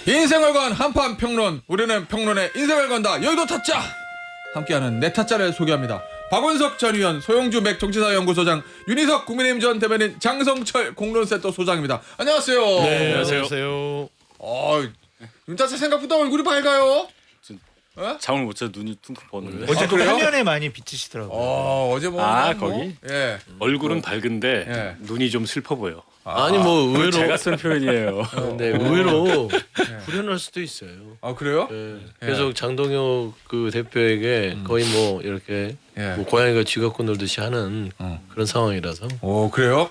인생을 건 한판 평론, 우리는 평론에 인생을 건다. 여의도 타짜 함께하는 내 타짜를 소개합니다. 박원석 전 의원, 소영주 맥정치사연구소장, 윤희석 국민의힘 전 대변인, 장성철 공론센터 소장입니다. 안녕하세요. 네, 안녕하세요. 윤타짜 생각보다 얼굴이 밝아요. 잠을 못 자서 눈이 퉁퉁 버는데. 어제 또 그래요? 화면에 많이 비치시더라고요. 어제 뭐 거기? 예. 얼굴은 밝은데 예. 눈이 좀 슬퍼 보여. 아니 뭐 의외로 제가 쓴 표현이에요. 근데 의외로 불현할 수도 있어요. 아 그래요? 예. 계속 장동혁 그 대표에게 거의 뭐 이렇게 예. 뭐 고양이가 쥐 갖고 놀듯이 하는 그런 상황이라서. 그래요?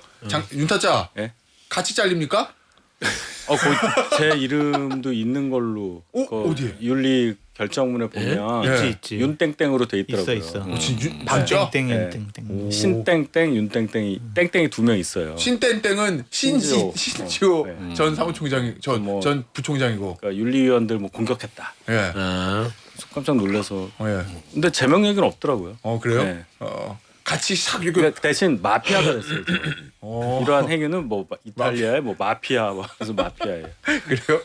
윤타짜 예? 같이 잘립니까? 거기 제 이름도 있는 걸로. 어디에? 윤리 결정문에 보면 예. 있지. 윤땡땡으로 돼 있더라고요. 있어. 진짜? 땡땡 네. 땡땡. 신땡땡, 윤땡땡이 땡땡이 2명 있어요. 신땡땡은 신지호. 신지호 네. 전 사무총장이 전 부총장이고. 그러니까 윤리위원들 뭐 공격했다. 예. 아, 깜짝 놀라서. 예. 근데 제명 얘기는 없더라고요. 그래요? 네. 같이 싹 이렇게. 그러니까 대신 마피아가 됐어요. 저는. 이러한 행위는 뭐 이탈리아의 뭐 마피아, 무슨 마피아예요. 그래요?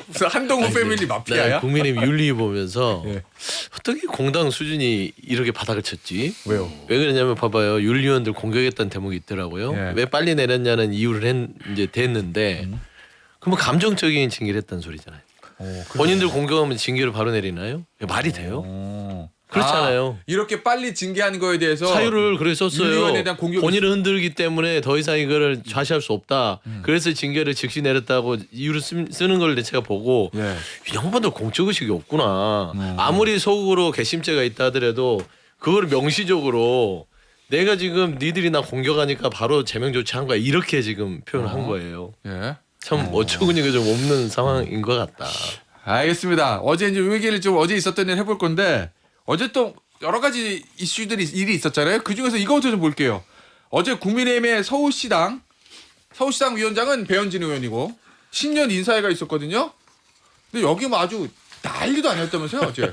무슨 한동훈 패밀리 마피아야? 나 국민의힘 윤리 보면서 예. 어떻게 공당 수준이 이렇게 바닥을 쳤지? 왜요? 왜 그러냐면 봐봐요. 윤리위원들 공격했다는 대목이 있더라고요. 예. 왜 빨리 내렸냐는 이유를 이제 됐는데 그러면 감정적인 징계를 했다는 소리잖아요. 본인들 공격하면 징계를 바로 내리나요? 말이 돼요? 그렇잖아요. 이렇게 빨리 징계한 거에 대해서 사유를 그래 윤리위원에 썼어요. 대한 공격이 본인을 흔들기 때문에 더 이상 이거를 좌시할 수 없다. 그래서 징계를 즉시 내렸다고 이유를 쓰는 걸 제가 보고 예. 이 양반들 공적 의식이 없구나. 아무리 속으로 괘씸죄가 있다 하더라도 그걸 명시적으로 내가 지금 니들이 나 공격하니까 바로 제명 조치한 거야. 이렇게 지금 표현을 한 거예요. 예. 참 어처구니가 좀 없는 상황인 것 같다. 알겠습니다. 어제 이제 이 얘기를 좀 어제 있었던 일 해볼 건데 어제 또 여러 가지 일이 있었잖아요. 그 중에서 이거부터 좀 볼게요. 어제 국민의힘의 서울시당 위원장은 배현진 의원이고 신년 인사회가 있었거든요. 근데 여기 뭐 아주 난리도 아니었다면서요 어제.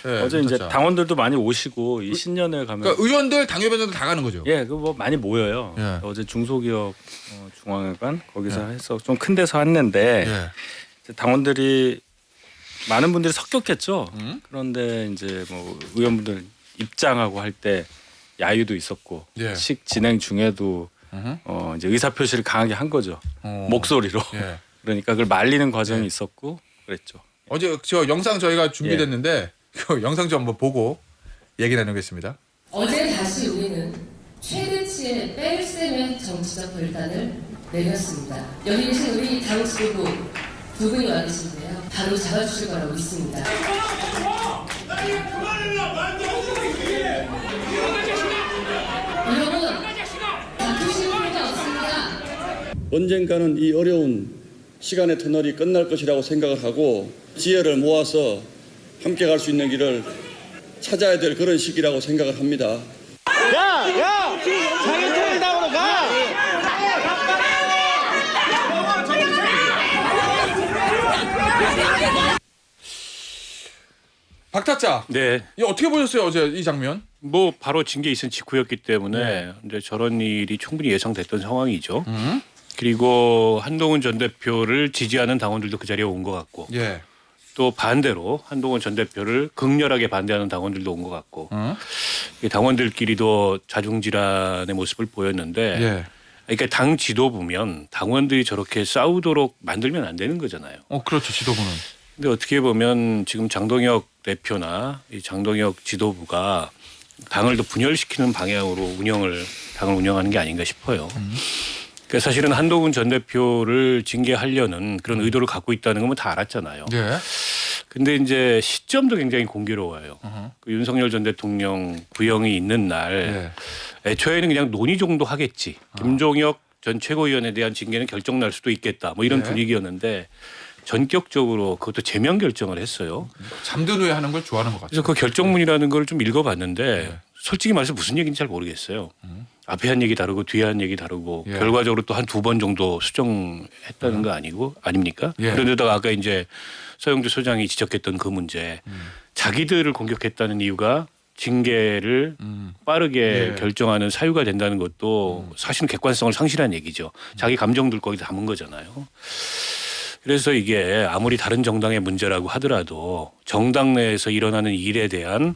예, 어제 이제 진짜. 당원들도 많이 오시고 이 신년을 가면 그러니까 의원들 당협위원장들 다 가는 거죠. 그 뭐 많이 모여요. 예. 어제 중소기업 중앙회관 거기서 해서 좀 큰 데서 했는데 예. 이제 당원들이 많은 분들이 섞였겠죠. 그런데 이제 뭐 의원분들 입장하고 할 때 야유도 있었고 예. 식 진행 중에도 이제 의사 표시를 강하게 한 거죠. 목소리로. 예. 그러니까 그걸 말리는 과정이 있었고 그랬죠. 어제 저 영상 저희가 준비됐는데 그 영상 좀 한번 보고 얘기 나누겠습니다. 어제 다시 우리는 최대치의 뺄셈의 정치적 결단을 내렸습니다. 여기 계신 우리 당 지도부 두 분이 와 계신데요. 바로 잡아주실 거라고 믿습니다. 여러분, 다투실 필요가 없습니다. 언젠가는 이 어려운 시간의 터널이 끝날 것이라고 생각을 하고 지혜를 모아서 함께 갈 수 있는 길을 찾아야 될 그런 시기라고 생각을 합니다. 박타짜. 네. 이 어떻게 보셨어요 어제 이 장면? 뭐 바로 징계 있은 직후였기 때문에 이제 저런 일이 충분히 예상됐던 상황이죠. 그리고 한동훈 전 대표를 지지하는 당원들도 그 자리에 온 것 같고 예. 또 반대로 한동훈 전 대표를 극렬하게 반대하는 당원들도 온 것 같고 이 당원들끼리도 자중질환의 모습을 보였는데 예. 그러니까 당 지도부면 당원들이 저렇게 싸우도록 만들면 안 되는 거잖아요. 그렇죠 지도부는. 근데 어떻게 보면 지금 장동혁 대표나 이 장동혁 지도부가 당을 더 분열시키는 방향으로 당을 운영하는 게 아닌가 싶어요. 그러니까 사실은 한동훈 전 대표를 징계하려는 그런 의도를 갖고 있다는 건 다 알았잖아요. 예. 근데 이제 시점도 굉장히 공교로워요. 그 윤석열 전 대통령 부영이 있는 날 애초에는 그냥 논의 정도 하겠지. 김종혁 전 최고위원에 대한 징계는 결정 날 수도 있겠다. 뭐 이런 분위기였는데 전격적으로 그것도 제명 결정을 했어요. 잠든 후에 하는 걸 좋아하는 것 같아요. 그래서 그 결정문이라는 걸 좀 읽어봤는데 솔직히 말해서 무슨 얘기인지 잘 모르겠어요. 앞에 한 얘기 다르고 뒤에 한 얘기 다르고 결과적으로 또 한 2번 정도 수정했다는 거 아닙니까? 그런데다가 아까 이제 서영주 소장이 지적했던 그 문제 자기들을 공격했다는 이유가 징계를 빠르게 결정하는 사유가 된다는 것도 사실은 객관성을 상실한 얘기죠. 자기 감정들 거기다 담은 거잖아요. 그래서 이게 아무리 다른 정당의 문제라고 하더라도 정당 내에서 일어나는 일에 대한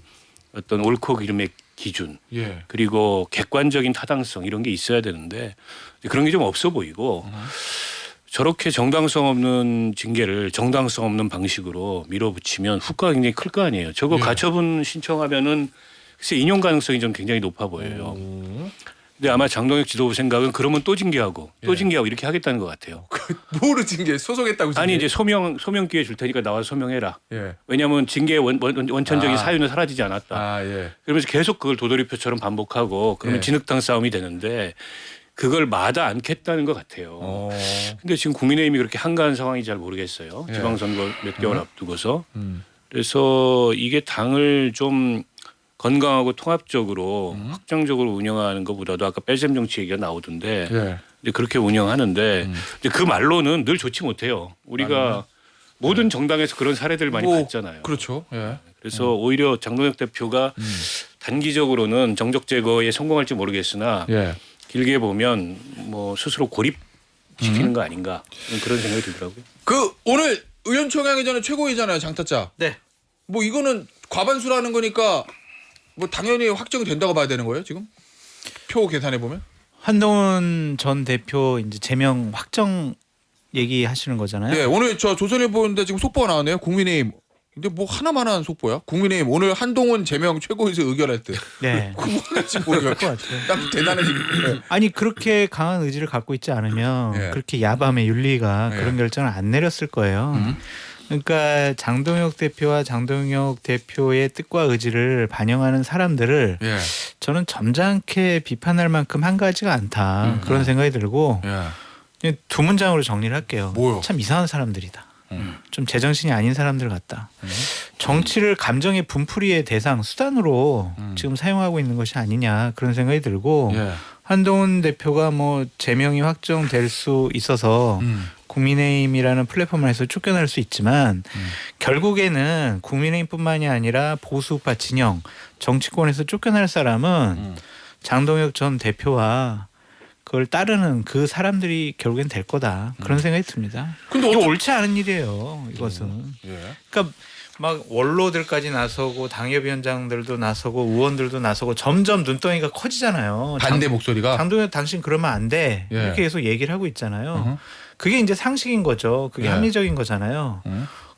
어떤 옳고 그름의 기준 예. 그리고 객관적인 타당성 이런 게 있어야 되는데 그런 게 좀 없어 보이고 저렇게 정당성 없는 징계를 정당성 없는 방식으로 밀어붙이면 후과가 굉장히 클 거 아니에요. 저거 예. 가처분 신청하면은 글쎄 인용 가능성이 좀 굉장히 높아 보여요. 근데 아마 장동혁 지도부 생각은 그러면 또 징계하고 또 예. 징계하고 이렇게 하겠다는 것 같아요. 뭐로 징계? 소송했다고 징계? 아니 이제 소명 기회 줄 테니까 나와서 소명해라. 예. 왜냐하면 징계의 원천적인 아. 사유는 사라지지 않았다. 아 예. 그러면서 계속 그걸 도돌이표처럼 반복하고 그러면 예. 진흙탕 싸움이 되는데 그걸 마다 않겠다는 것 같아요. 근데 지금 국민의힘이 그렇게 한가한 상황이 잘 모르겠어요. 예. 지방선거 몇 개월 앞두고서. 음. 그래서 이게 당을 좀 건강하고 통합적으로 확장적으로 운영하는 것보다도 아까 뺄셈 정치 얘기가 나오던데 예. 이제 그렇게 운영하는데 이제 그 말로는 늘 좋지 못해요. 우리가 모든 정당에서 그런 사례들 많이 뭐, 봤잖아요. 그렇죠. 예. 그래서 오히려 장동혁 대표가 단기적으로는 정적 제거에 성공할지 모르겠으나 예. 길게 보면 뭐 스스로 고립시키는 거 아닌가 그런 생각이 들더라고요. 그 오늘 의원총회 하기 전에 최고위잖아요, 장타짜. 네. 뭐 이거는 과반수라는 거니까 뭐 당연히 확정이 된다고 봐야 되는 거예요, 지금? 표 계산해 보면? 한동훈 전 대표 이제 제명 확정 얘기하시는 거잖아요. 네, 오늘 저 조선일보 보는데 지금 속보가 나왔네요. 국민의힘. 근데 뭐 하나만한 속보야? 국민의힘 오늘 한동훈 제명 최고위에서 의결했대. 네. 그거 뭔지 모르겠어. 그럴 것 같아요. 딱 대단해지고. 아니 그렇게 강한 의지를 갖고 있지 않으면 예. 그렇게 야밤에 윤리가 예. 그런 결정을 안 내렸을 거예요. 그러니까 장동혁 대표와 장동혁 대표의 뜻과 의지를 반영하는 사람들을 예. 저는 점잖게 비판할 만큼 한가지가 않다 그런 생각이 들고 예. 두 문장으로 정리를 할게요. 뭐요? 참 이상한 사람들이다. 좀 제정신이 아닌 사람들 같다. 정치를 감정의 분풀이의 대상 수단으로 지금 사용하고 있는 것이 아니냐 그런 생각이 들고 예. 한동훈 대표가 뭐 제명이 확정될 수 있어서 국민의힘이라는 플랫폼에서 쫓겨날 수 있지만 결국에는 국민의힘뿐만이 아니라 보수파 진영 정치권에서 쫓겨날 사람은 장동혁 전 대표와 그걸 따르는 그 사람들이 결국엔 될 거다 그런 생각이 듭니다. 근데 이거 어떤- 옳지 않은 일이에요. 이것은. 예. 그러니까 막 원로들까지 나서고 당협위원장들도 나서고 의원들도 나서고 점점 눈덩이가 커지잖아요. 반대 목소리가. 장동혁 당신 그러면 안 돼. 예. 이렇게 계속 얘기를 하고 있잖아요. 그게 이제 상식인 거죠. 그게 예. 합리적인 거잖아요.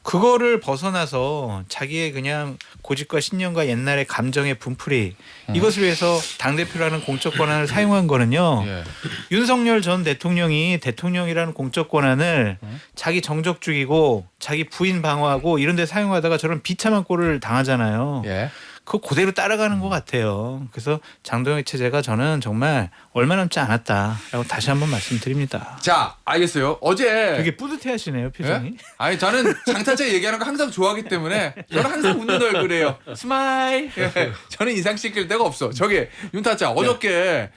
그거를 벗어나서 자기의 그냥 고집과 신념과 옛날의 감정의 분풀이 이것을 위해서 당대표라는 공적 권한을 사용한 거는요. 예. 윤석열 전 대통령이 대통령이라는 공적 권한을 자기 정적 죽이고 자기 부인 방어하고 이런 데 사용하다가 저런 비참한 꼴을 당하잖아요. 예. 그거 그대로 따라가는 것 같아요. 그래서 장동혁 체제가 저는 정말 얼마 남지 않았다라고 다시 한번 말씀드립니다. 자, 알겠어요. 어제 되게 뿌듯해하시네요 표정이. 예? 아니 저는 장타짜 얘기하는 거 항상 좋아하기 때문에 저는 항상 웃는 얼굴이에요. 스마일. 예. 저는 인상 시킬 데가 없어. 저기 윤타짜 어저께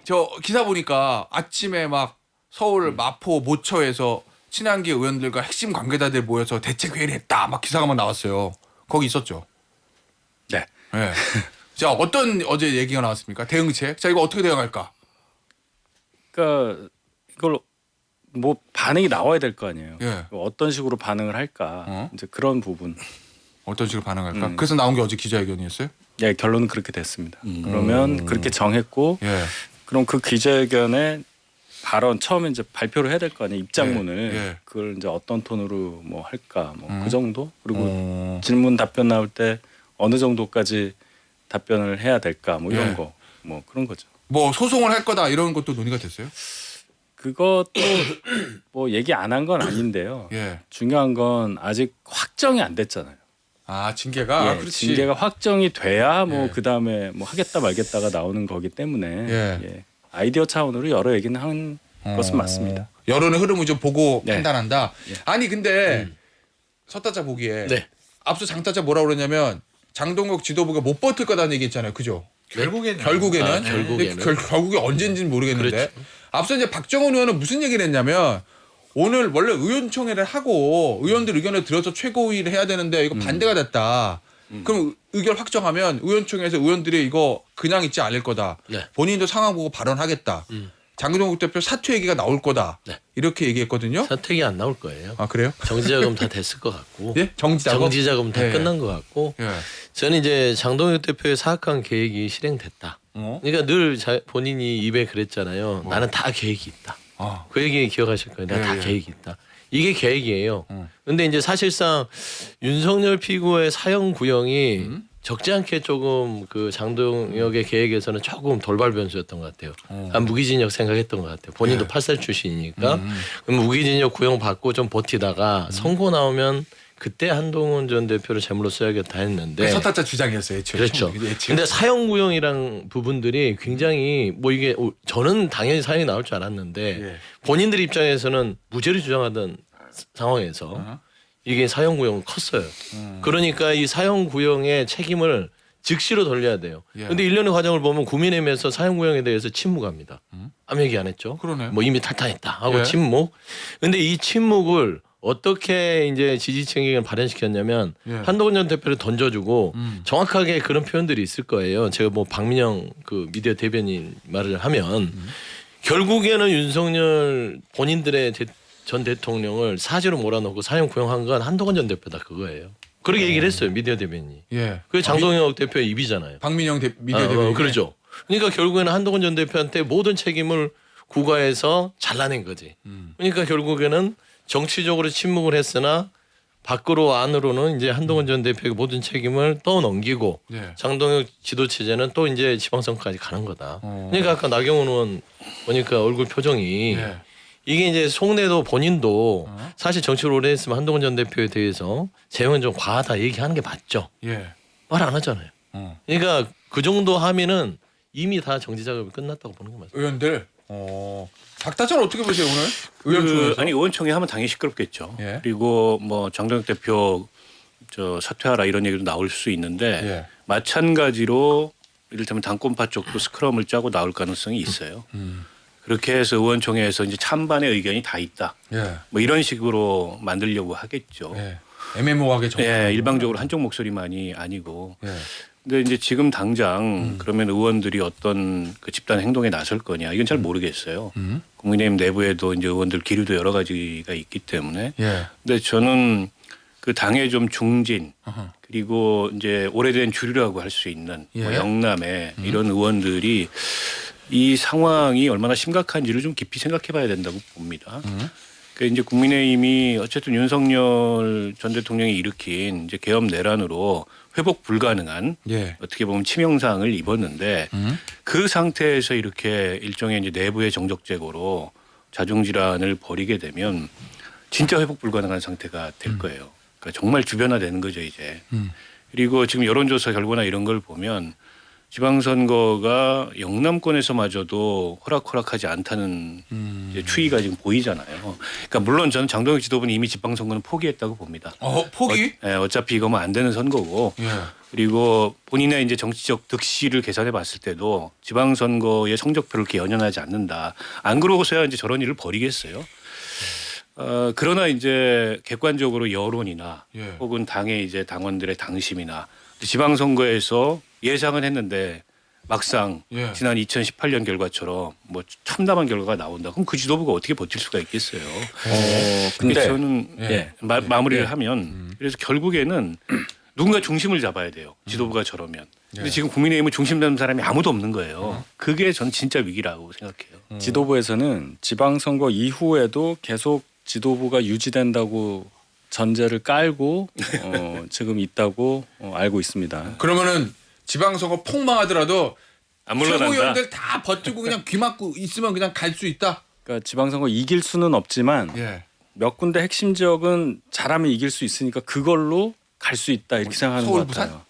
저 기사 보니까 아침에 막 서울 마포 모처에서 친한계 의원들과 핵심 관계자들 모여서 대책 회의를 했다. 막 기사가 막 나왔어요. 거기 있었죠. 네. 예. 자, 어떤 어제 얘기가 나왔습니까? 대응책. 자, 이거 어떻게 대응할까? 그러니까 이걸 뭐 반응이 나와야 될 거 아니에요. 예. 어떤 식으로 반응을 할까 이제 그런 부분. 어떤 식으로 반응할까? 그래서 나온 게 어제 기자회견이었어요? 예, 결론은 그렇게 됐습니다. 그러면 그렇게 정했고 예. 그럼 그 기자회견에 발언 처음에 이제 발표를 해야 될 거 아니에요. 입장문을 예, 예. 그걸 이제 어떤 톤으로 뭐 할까 뭐 그 정도 그리고 어. 질문 답변 나올 때 어느 정도까지 답변을 해야 될까 뭐 이런 예. 거 뭐 그런 거죠. 뭐 소송을 할 거다 이런 것도 논의가 됐어요? 그것도 뭐 얘기 안 한 건 아닌데요. 예. 중요한 건 아직 확정이 안 됐잖아요. 아, 징계가. 아, 예, 그렇지. 징계가 확정이 돼야 뭐 예. 그 다음에 뭐 하겠다 말겠다가 나오는 거기 때문에 예. 예. 아이디어 차원으로 여러 얘기는 한 것은 맞습니다. 여론의 흐름을 좀 보고 네. 판단한다. 아니 근데 서따자 보기에 네. 앞서 장따자 뭐라 그러냐면 장동혁 지도부가 못 버틸 거다는 얘기했잖아요. 그죠? 결국에는 결국에는 결국에는. 근데 결국에 언젠지는 모르겠는데 그렇죠. 앞서 이제 박정훈 의원은 무슨 얘기를 했냐면 오늘 원래 의원총회를 하고 의원들 의견을 들어서 최고위를 해야 되는데 이거 반대가 됐다. 그럼 의결 확정하면 의원총회에서 의원들이 이거 그냥 있지 않을 거다. 네. 본인도 상황 보고 발언하겠다. 장동욱 대표 사퇴 얘기가 나올 거다. 네. 이렇게 얘기했거든요. 사택이 안 나올 거예요. 아 그래요? 정지자금 다 됐을 것 같고. 예? 정지자금? 정지자금 다 예. 끝난 것 같고. 예. 저는 이제 장동혁 대표의 사악한 계획이 실행됐다. 그러니까 늘 본인이 입에 그랬잖아요. 나는 다 계획이 있다. 아. 그 얘기 기억하실 거예요. 내가 예, 다 예. 계획이 있다. 이게 계획이에요. 근데 이제 사실상 윤석열 피고의 사형 구형이 적지 않게 조금 그 장동혁의 계획에서는 조금 돌발 변수였던 것 같아요. 한 무기징역 생각했던 것 같아요. 본인도 예. 8살 출신이니까 그럼 무기징역 구형 받고 좀 버티다가 선고 나오면 그때 한동훈 전 대표를 제물로 써야겠다 했는데 서타자 주장이었어요. 애초에. 그렇죠. 애초에. 근데 사형 구형이랑 부분들이 굉장히 뭐 이게 저는 당연히 사형이 나올 줄 알았는데 예. 본인들 입장에서는 무죄를 주장하던 상황에서 이게 사형 구형은 컸어요. 그러니까 이 사형 구형의 책임을 즉시로 돌려야 돼요. 예. 근데 일련의 과정을 보면 국민의힘에서 사형 구형에 대해서 침묵합니다. 아무 얘기 안 했죠. 그러네. 뭐 이미 탈당했다 하고 예. 침묵. 근데 이 침묵을 어떻게 이제 지지층에게 발현시켰냐면 예. 한동훈 전 대표를 던져주고 정확하게 그런 표현들이 있을 거예요. 제가 뭐 박민영 그 미디어 대변인 말을 하면 결국에는 윤석열 본인들의 전 대통령을 사지로 몰아넣고 사형 구형한 건 한동훈 전 대표다 그거예요. 그렇게 얘기를 했어요 미디어 대변인이. 예. 그게 장동혁 대표의 입이잖아요. 박민영 미디어 대변인. 그렇죠. 그러니까 결국에는 한동훈 전 대표한테 모든 책임을 구가해서 잘라낸 거지. 그러니까 결국에는 정치적으로 침묵을 했으나 밖으로 안으로는 이제 한동훈 전 대표의 모든 책임을 떠넘기고 예. 장동혁 지도 체제는 또 이제 지방선거까지 가는 거다. 그러니까 아까 나경원 의원 보니까 얼굴 표정이 예. 이게 이제 속내도 본인도 사실 정치를 오래 했으면 한동훈 전 대표에 대해서 재형은 좀 과하다 얘기하는 게 맞죠. 예. 말 안 하잖아요. 그러니까 그 정도 함의는 이미 다 정지 작업이 끝났다고 보는 게 맞아요. 의원들. 박다전 어떻게 보세요 오늘? 의원총회에서. 아니 의원총회 하면 당연히 시끄럽겠죠. 예. 그리고 뭐 장동혁 대표 저 사퇴하라 이런 얘기도 나올 수 있는데 예. 마찬가지로 이를테면 당권파 쪽도 스크럼을 짜고 나올 가능성이 있어요. 그렇게 해서 의원총회에서 이제 찬반의 의견이 다 있다. 예. 뭐 이런 식으로 만들려고 하겠죠. 예. 애매모호하게 정. 예, 일방적으로 한쪽 목소리만이 아니고. 예. 근데 이제 지금 당장 그러면 의원들이 어떤 그 집단 행동에 나설 거냐 이건 잘 모르겠어요. 국민의힘 내부에도 이제 의원들 기류도 여러 가지가 있기 때문에. 예. 근데 저는 그 당의 좀 중진 어허. 그리고 이제 오래된 주류라고 할 수 있는 뭐 예. 영남의 이런 의원들이 이 상황이 얼마나 심각한지를 좀 깊이 생각해봐야 된다고 봅니다. 그러니까 이제 국민의힘이 어쨌든 윤석열 전 대통령이 일으킨 이제 계엄 내란으로 회복 불가능한 예. 어떻게 보면 치명상을 입었는데 그 상태에서 이렇게 일종의 이제 내부의 정적제고로 자중질환을 벌이게 되면 진짜 회복 불가능한 상태가 될 거예요. 그러니까 정말 주변화되는 거죠 이제. 그리고 지금 여론조사 결과나 이런 걸 보면 지방선거가 영남권에서마저도 호락호락하지 않다는 이제 추이가 지금 보이잖아요. 그러니까 물론 저는 장동혁 지도부는 이미 지방선거는 포기했다고 봅니다. 포기? 어차피 이거면 안 되는 선거고. 예. 그리고 본인의 이제 정치적 득실을 계산해 봤을 때도 지방선거의 성적표를 이렇게 연연하지 않는다. 안 그러고서야 이제 저런 일을 벌이겠어요. 그러나 이제 객관적으로 여론이나 예. 혹은 당의 이제 당원들의 당심이나 지방선거에서 예상은 했는데 막상 예. 지난 2018년 결과처럼 뭐 참담한 결과가 나온다. 그럼 그 지도부가 어떻게 버틸 수가 있겠어요. 근데 저는 예. 마무리를 하면 그래서 결국에는 누군가 중심을 잡아야 돼요. 지도부가 저러면. 근데 지금 국민의힘은 중심 잡는 사람이 아무도 없는 거예요. 그게 전 진짜 위기라고 생각해요. 지도부에서는 지방선거 이후에도 계속 지도부가 유지된다고 전제를 깔고 지금 있다고 알고 있습니다. 그러면은 지방선거 폭망하더라도 안 물러난다. 최고위원들 다 버티고 그냥 귀 막고 있으면 그냥 갈 수 있다. 그러니까 지방선거 이길 수는 없지만 예. 몇 군데 핵심 지역은 잘하면 이길 수 있으니까 그걸로 갈 수 있다 이렇게 생각하는 서울, 것 같아요.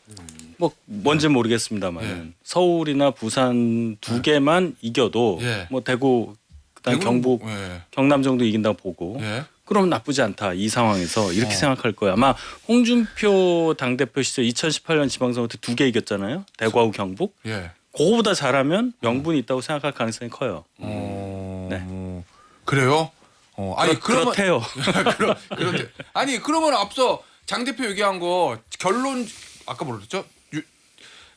뭐 뭔지 모르겠습니다만 서울이나 부산 두 개만 이겨도 예. 뭐 대구 그다음 대구는 경북 뭐, 예. 경남 정도 이긴다고 보고 예. 그럼 나쁘지 않다 이 상황에서 이렇게 생각할 거예요. 아마 홍준표 당대표 시절 2018년 지방선거 때 두 개 이겼잖아요. 대구하고 경북. 예. 그거보다 잘하면 명분이 있다고 생각할 가능성이 커요. 네. 그래요? 아니 그러면 그렇대요. 그런데 아니 그러면 앞서 장 대표 얘기한 거 결론 아까 뭐라 그랬죠?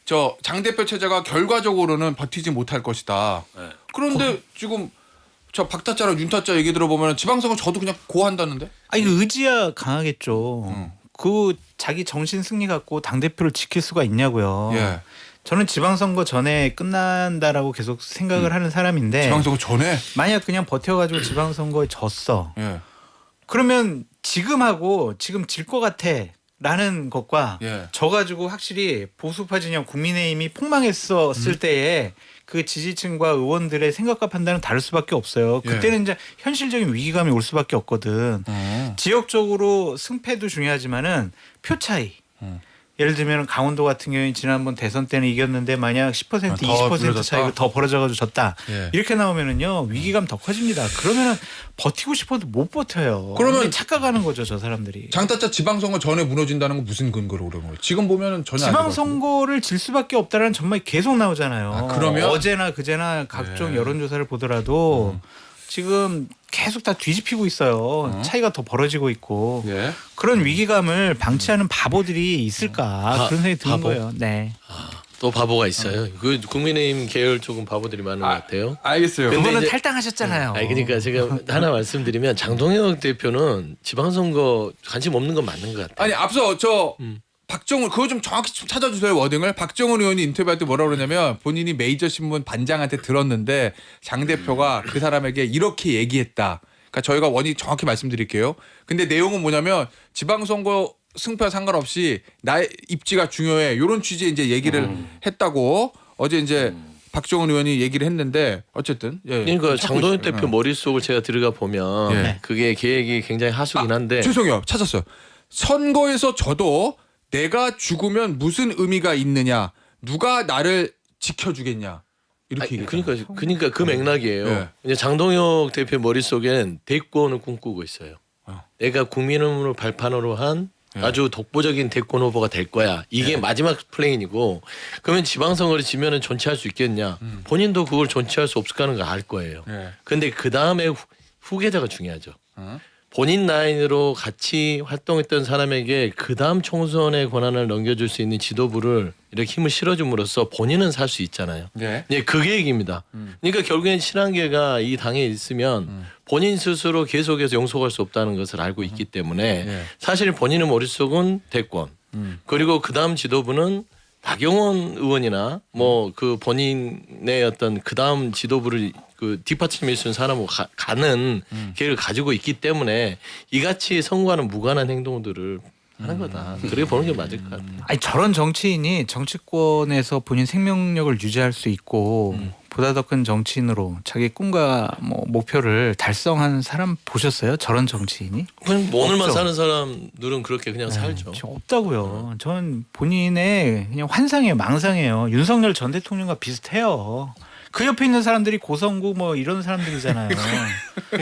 저 장 대표 체제가 결과적으로는 버티지 못할 것이다. 네. 그런데 지금 저 박타짜랑 윤타짜 얘기 들어보면 지방선거 저도 그냥 고한다는데. 아 이거 의지야 강하겠죠. 그 자기 정신 승리 갖고 당 대표를 지킬 수가 있냐고요. 예. 저는 지방선거 전에 끝난다라고 계속 생각을 하는 사람인데 지방선거 전에. 만약 그냥 버텨가지고 지방선거에 졌어. 예. 그러면 지금하고 지금 질 것 같아라는 것과 예. 져가지고 확실히 보수파 진영 국민의힘이 폭망했었을 때에 그 지지층과 의원들의 생각과 판단은 다를 수밖에 없어요. 예. 그때는 이제 현실적인 위기감이 올 수밖에 없거든. 지역적으로 승패도 중요하지만은 표 차이. 예를 들면 강원도 같은 경우에 지난번 대선 때는 이겼는데 만약 10% 더 20% 벌어졌다? 차이가 더 벌어져가지고 졌다. 예. 이렇게 나오면은요 위기감 더 커집니다. 그러면은 버티고 싶어도 못 버텨요. 그러면 근데 착각하는 거죠 저 사람들이. 장타짜 지방선거 전에 무너진다는 건 무슨 근거로 그런 거예요? 지금 보면은 전혀 아닌 것 같은데. 지방선거를 질 수밖에 없다라는 전망이 계속 나오잖아요. 아, 그러면? 어제나 그제나 각종 예. 여론조사를 보더라도 지금 계속 다 뒤집히고 있어요. 차이가 더 벌어지고 있고 예. 그런 위기감을 방치하는 바보들이 있을까 그런 생각이 드는 바보? 거예요. 네. 또 바보가 있어요. 그 국민의힘 계열 쪽은 바보들이 많은 것 같아요. 알겠어요. 근데 그거는 이제- 탈당하셨잖아요. 아니 그러니까 제가 하나 말씀드리면 장동혁 대표는 지방선거 관심 없는 건 맞는 것 같아요. 아니 앞서 저 박정훈 그거 좀 정확히 좀 찾아주세요 워딩을. 박정훈 의원이 인터뷰할 때 뭐라 그러냐면 본인이 메이저 신문 반장한테 들었는데 장 대표가 그 사람에게 이렇게 얘기했다. 그러니까 저희가 원인 정확히 말씀드릴게요. 근데 내용은 뭐냐면 지방선거 승패와 상관없이 나의 입지가 중요해. 이런 취지의 이제 얘기를 했다고 어제 이제 박정훈 의원이 얘기를 했는데 어쨌든 예. 그러니까 찾고 장동혁 있어요. 대표 머릿속을 제가 들어가 보면 예. 그게 계획이 굉장히 하수긴 한데 죄송해요. 찾았어요. 선거에서 져도 내가 죽으면 무슨 의미가 있느냐. 누가 나를 지켜주겠냐. 이렇게 얘기했어요. 그러니까 그 맥락이에요. 예. 이제 장동혁 대표 머릿속엔 대권을 꿈꾸고 있어요. 내가 국민의힘으로 발판으로 한 아주 독보적인 대권 후보가 될 거야. 이게 마지막 플레인이고 그러면 지방선거를 지면은 존치할 수 있겠냐. 본인도 그걸 존치할 수 없을 거라는 걸 알 거예요. 예. 근데 그 다음에 후계자가 중요하죠. 본인 라인으로 같이 활동했던 사람에게 그 다음 총선의 권한을 넘겨줄 수 있는 지도부를 이렇게 힘을 실어줌으로써 본인은 살 수 있잖아요. 네. 예, 그게 얘기입니다. 그러니까 결국엔 친한계가 이 당에 있으면 본인 스스로 계속해서 용서할 수 없다는 것을 알고 있기 때문에 네. 사실 본인의 머릿속은 대권 그리고 그 다음 지도부는 나경원 의원이나 뭐 그 본인의 어떤 그 다음 지도부를 그 뒷받침해 주는 사람으로 가는 계획을 가지고 있기 때문에 이같이 선거와는 무관한 행동들을 하는 거다. 그렇게 보는 게 맞을 것 같아요. 아니 저런 정치인이 정치권에서 본인 생명력을 유지할 수 있고 보다 더 큰 정치인으로 자기 꿈과 뭐 목표를 달성한 사람 보셨어요? 저런 정치인이? 그냥 뭐 오늘만 없죠. 사는 사람들은 그렇게 그냥 살죠. 저 없다고요. 전 본인의 그냥 환상이에요, 망상이에요. 윤석열 전 대통령과 비슷해요. 그 옆에 있는 사람들이 고성구 뭐 이런 사람들이잖아요.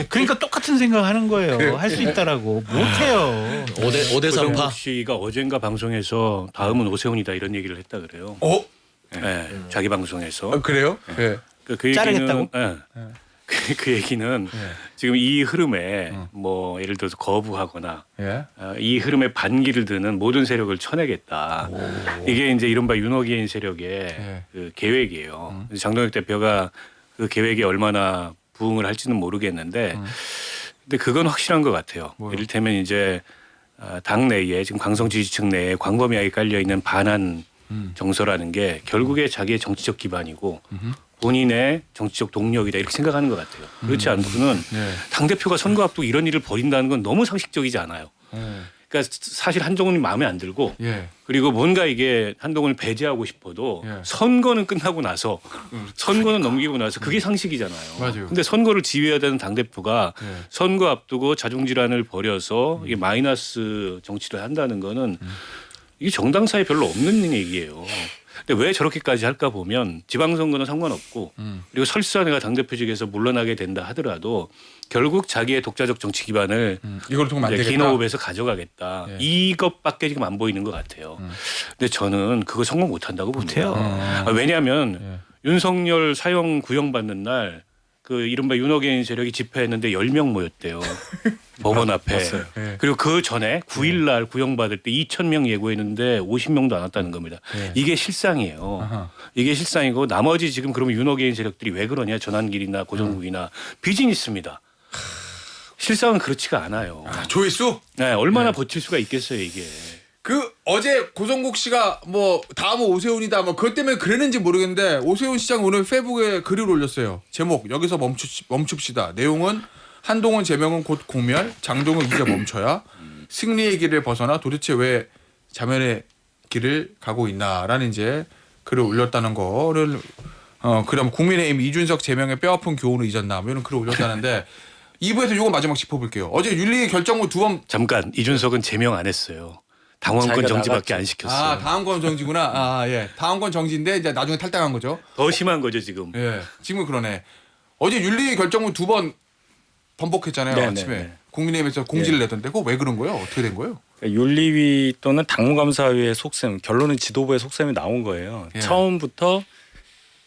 그러니까 똑같은 생각하는 거예요. 할 수 있다라고 못해요. 5대 3파. 고성국 씨가 어젠가 방송에서 다음은 오세훈이다 이런 얘기를 했다 그래요. 어? 네, 자기 방송에서. 그래요? 예. 그 얘기는 자르겠다고? 그 얘기는 지금 이 흐름에 뭐 예를 들어서 거부하거나 예. 이 흐름에 반기를 드는 모든 세력을 쳐내겠다. 이게 이제 이른바 윤호개인 세력의 그 계획이에요. 장동혁 대표가 그 계획에 얼마나 부응을 할지는 모르겠는데, 근데 그건 확실한 것 같아요. 뭐요? 이를테면 이제 당 내에 지금 강성 지지층 내에 광범위하게 깔려 있는 반한 정서라는 게 결국에 자기의 정치적 기반이고 본인의 정치적 동력이다 이렇게 생각하는 것 같아요. 그렇지 않고는 네. 당 대표가 선거 앞두고 이런 일을 벌인다는 건 너무 상식적이지 않아요. 그러니까 사실 한동훈이 마음에 안 들고 예. 그리고 뭔가 이게 한동훈을 배제하고 싶어도 예. 선거는 끝나고 나서 선거는 넘기고 나서 그게 상식이잖아요. 맞아요. 근데 선거를 지휘해야 되는 당 대표가 예. 선거 앞두고 자중질환을 벌여서 이게 마이너스 정치를 한다는 거는 이게 정당사에 별로 없는 얘기예요. 근데 왜 저렇게까지 할까 보면 지방선거는 상관없고 그리고 설사 내가 당대표직에서 물러나게 된다 하더라도 결국 자기의 독자적 정치 기반을 이걸 통하면 안 이제 되겠다. 긴 호흡에서 가져가겠다. 예. 이것밖에 지금 안 보이는 것 같아요. 근데 저는 그거 성공 못한다고 봅니다. 못해요. 왜냐하면 윤석열 사형 구형받는 날 그 이른바 윤호개인 세력이 집회했는데 10명 모였대요. 법원 앞에. 네. 그리고 그 전에 9일날 구형받을 때 2,000명 예고했는데 50명도 안 왔다는 겁니다. 이게 실상이에요. 아하. 이게 실상이고 나머지 지금 그러면 윤호개인 세력들이 왜 그러냐 전환길이나 고정국이나 비즈니스입니다. 실상은 그렇지가 않아요. 조회수? 네, 얼마나 버틸 수가 있겠어요 이게. 그 어제 고성국 씨가 뭐 다음은 오세훈이다 뭐 그것 때문에 그랬는지 모르겠는데 오세훈 시장 오늘 페이북에 글을 올렸어요. 제목 여기서 멈춥시다. 내용은 한동훈 제명은 곧 공멸, 장동혁 이제 멈춰야 승리의 길을 벗어나 도대체 왜 자멸의 길을 가고 있나라는 이제 글을 올렸다는 거를 그럼 국민의힘 이준석 제명의 뼈아픈 교훈을 잊었나 뭐 이런 글을 올렸다는데 2부에서 이거 마지막 짚어볼게요. 어제 윤리 결정문 2번 잠깐 이준석은 제명 안 했어요. 당원권 자기가 정지밖에 나갔죠. 안 시켰어요. 다음권 정지구나. 예. 다음권 정지인데 이제 나중에 탈당한 거죠. 더 심한 거죠 지금. 예. 지금은 그러네. 어제 윤리 결정문 2번 번복했잖아요. 네, 아침에. 네, 네. 국민의힘에서 공지를 내던데 그거 왜 그런 거예요? 어떻게 된 거예요? 그러니까 윤리위 또는 당무감사위의 속셈, 결론은 지도부의 속셈이 나온 거예요. 예. 처음부터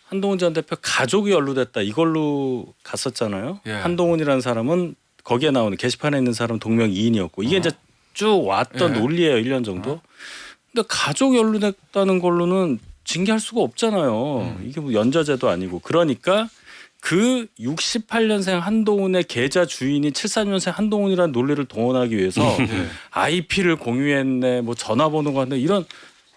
한동훈 전 대표 가족이 연루됐다 이걸로 갔었잖아요. 예. 한동훈이라는 사람은 거기에 나오는 게시판에 있는 사람 동명이인이었고 이게 이제 쭉 왔던 예. 논리예요. 1년 정도. 근데 가족 연루됐다는 걸로는 징계할 수가 없잖아요. 이게 뭐 연좌제도 아니고. 그러니까 그 68년생 한동훈의 계좌 주인이 74년생 한동훈이라는 논리를 동원하기 위해서 IP를 공유했네, 뭐 전화번호가 했네 이런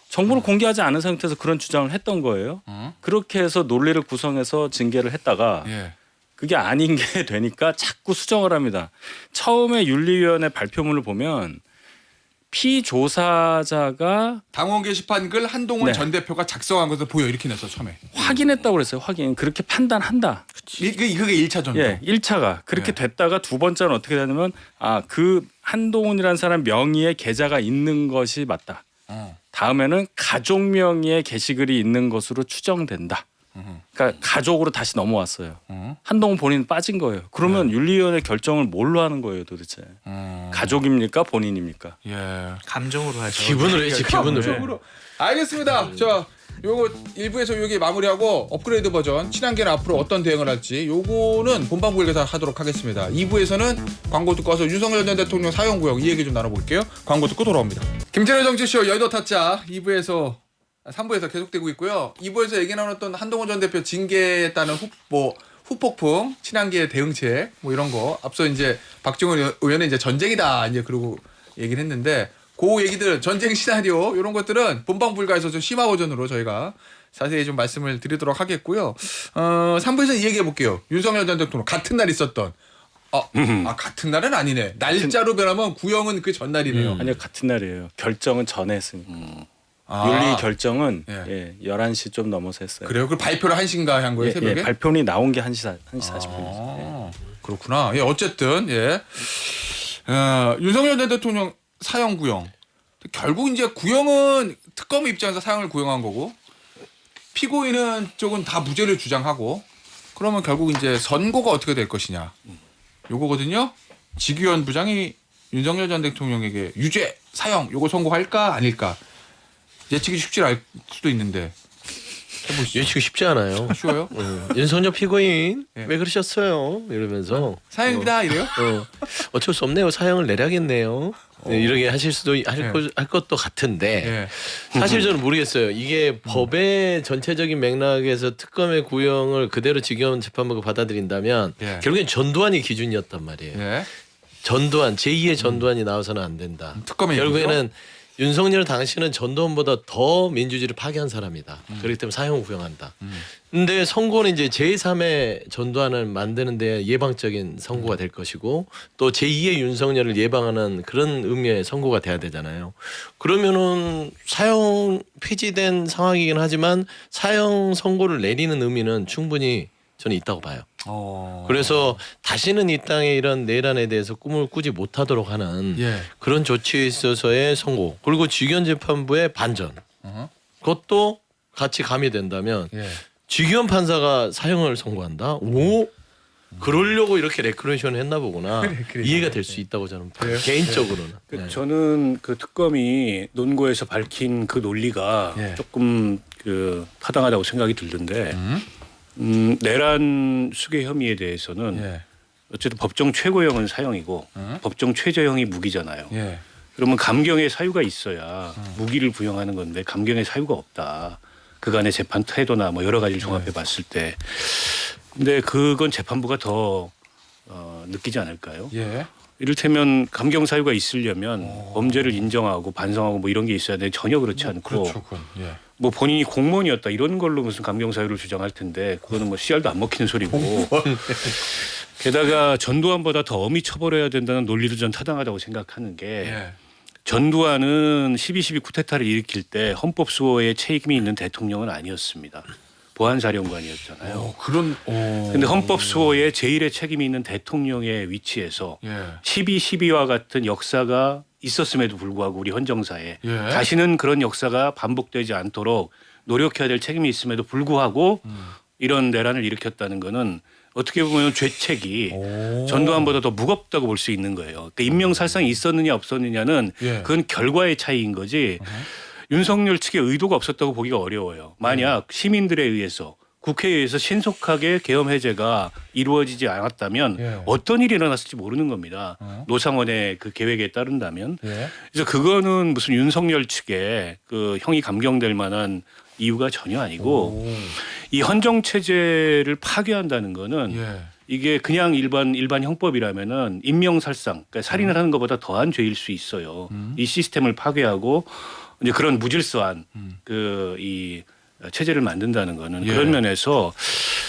정보를 공개하지 않은 상태에서 그런 주장을 했던 거예요. 그렇게 해서 논리를 구성해서 징계를 했다가 예. 그게 아닌 게 되니까 자꾸 수정을 합니다. 처음에 윤리위원회 발표문을 보면 피조사자가 당원 게시판 글 한동훈 네. 전 대표가 작성한 것을 보여 이렇게 냈어 처음에. 확인했다고 그랬어요. 확인. 그렇게 판단한다. 그게 1차 전도. 예, 1차가 그렇게 예. 됐다가 두 번째는 어떻게 되냐면 그 한동훈이라는 사람 명의의 계좌가 있는 것이 맞다. 다음에는 가족 명의의 게시글이 있는 것으로 추정된다. 그러니까 가족으로 다시 넘어왔어요. 한동훈 본인 빠진 거예요. 그러면 윤리위원회 결정을 뭘로 하는 거예요, 도대체? 가족입니까, 본인입니까? 예. 감정으로 하죠. 기분으로 했지 기분으로. 쪽으로. 알겠습니다. 자, 요거 1부에서 여기 마무리하고 업그레이드 버전 친한계는 앞으로 어떤 대응을 할지 요거는 본방구일에서 하도록 하겠습니다. 2부에서는 광고 듣고 와서 윤석열 전 대통령 사형구역 이 얘기 좀 나눠볼게요. 광고 듣고 돌아옵니다. 김태년 정치쇼 여의도 타짜 2부에서 3부에서 계속되고 있고요. 2부에서 얘기 나눴던 한동훈 전 대표 징계했다는 후폭풍 친한계 대응책 뭐 이런 거 앞서 이제 박정훈 의원은 이제 전쟁이다 이제 그러고 얘기를 했는데 그 얘기들 전쟁 시나리오 이런 것들은 본방 불가에서 좀 심화 버전으로 저희가 자세히 좀 말씀을 드리도록 하겠고요. 3부에서 얘기해 볼게요. 윤석열 전 대통령 같은 날 있었던 같은 날은 아니네. 날짜로 변하면 구형은 그 전날이네요. 아니요, 같은 날이에요. 결정은 전에 했으니까. 윤리 결정은 예. 11시 좀 넘어서 했어요. 그래요? 그 발표를 1시인가 한 거예요, 새벽에? 발표문이 나온 게 1시 40분이었어요. 그렇구나. 예, 어쨌든 윤석열 전 대통령 사형 구형. 결국 이제 구형은 특검 입장에서 사형을 구형한 거고 피고인은 쪽은 다 무죄를 주장하고 그러면 결국 이제 선고가 어떻게 될 것이냐. 요거거든요. 지규현 부장이 윤석열 전 대통령에게 유죄, 사형 요거 선고할까 아닐까. 예측이 쉽지 않을 수도 있는데 해보시죠. 예측이 쉽지 않아요. 쉬워요? 윤석열 피고인 예. 왜 그러셨어요? 이러면서 사형입니다 이래요? 어쩔 수 없네요. 사형을 내려야겠네요. 네, 이렇게 하실 수도 할 것도 같은데 예. 사실 저는 모르겠어요. 이게 법의 전체적인 맥락에서 특검의 구형을 그대로 직영 재판부가 받아들인다면 예. 결국엔 전두환이 기준이었단 말이에요. 예. 전두환 제2의 전두환이 나와서는 안 된다. 특검의 결국에는 윤석열 당시는 전두환보다 더 민주주의를 파괴한 사람이다. 그렇기 때문에 사형을 구형한다. 근데 선고는 이제 제3의 전두환을 만드는 데 예방적인 선고가 될 것이고 또 제2의 윤석열을 예방하는 그런 의미의 선고가 돼야 되잖아요. 그러면은 사형 폐지된 상황이긴 하지만 사형 선고를 내리는 의미는 충분히 저는 있다고 봐요. 그래서 다시는 이 땅에 이런 내란에 대해서 꿈을 꾸지 못하도록 하는 예. 그런 조치에 있어서의 선고 그리고 직연 재판부의 반전 그것도 같이 가미된다면 예. 직연 판사가 사형을 선고한다? 오? 그러려고 이렇게 레크레이션을 했나 보구나. 이해가 될 수 있다고 저는 봐요. 개인적으로는. 네. 저는 그 특검이 논고에서 밝힌 그 논리가 예. 조금 타당하다고 생각이 들던데 내란 수괴 혐의에 대해서는 예. 어쨌든 법정 최고형은 사형이고 법정 최저형이 무기잖아요. 예. 그러면 감경의 사유가 있어야 무기를 부여하는 건데 감경의 사유가 없다. 그간의 재판 태도나 뭐 여러 가지를 종합해 봤을 때. 근데 그건 재판부가 더 느끼지 않을까요? 예. 이를테면 감경 사유가 있으려면 범죄를 인정하고 반성하고 뭐 이런 게 있어야 되는데 전혀 그렇지 않고 그렇죠. 그건. 예. 뭐 본인이 공무원이었다 이런 걸로 무슨 감경 사유를 주장할 텐데 그거는 뭐 씨알도 안 먹히는 소리고 게다가 전두환보다 더 엄히 처벌해야 된다는 논리도 전 타당하다고 생각하는 게 예. 전두환은 12.12 쿠데타를 일으킬 때 헌법 수호에 책임이 있는 대통령은 아니었습니다. 보안사령관이었잖아요. 그런. 근데 헌법 수호에 제1의 책임이 있는 대통령의 위치에서 예. 12.12와 같은 역사가 있었음에도 불구하고 우리 헌정사에 예. 다시는 그런 역사가 반복되지 않도록 노력해야 될 책임이 있음에도 불구하고 이런 내란을 일으켰다는 거는 어떻게 보면 죄책이 전두환보다 더 무겁다고 볼 수 있는 거예요. 그러니까 인명살상이 있었느냐 없었느냐는 예. 그건 결과의 차이인 거지 윤석열 측의 의도가 없었다고 보기가 어려워요. 만약 시민들에 의해서 국회에 의해서 신속하게 계엄 해제가 이루어지지 않았다면 예. 어떤 일이 일어났을지 모르는 겁니다. 노상원의 그 계획에 따른다면. 예. 그래서 그거는 무슨 윤석열 측에 그 형이 감경될 만한 이유가 전혀 아니고 이 헌정 체제를 파괴한다는 거는 예. 이게 그냥 일반 형법이라면은 인명살상, 그러니까 살인을 하는 것보다 더한 죄일 수 있어요. 이 시스템을 파괴하고 이제 그런 무질서한 그 이 체제를 만든다는 거는 예. 그런 면에서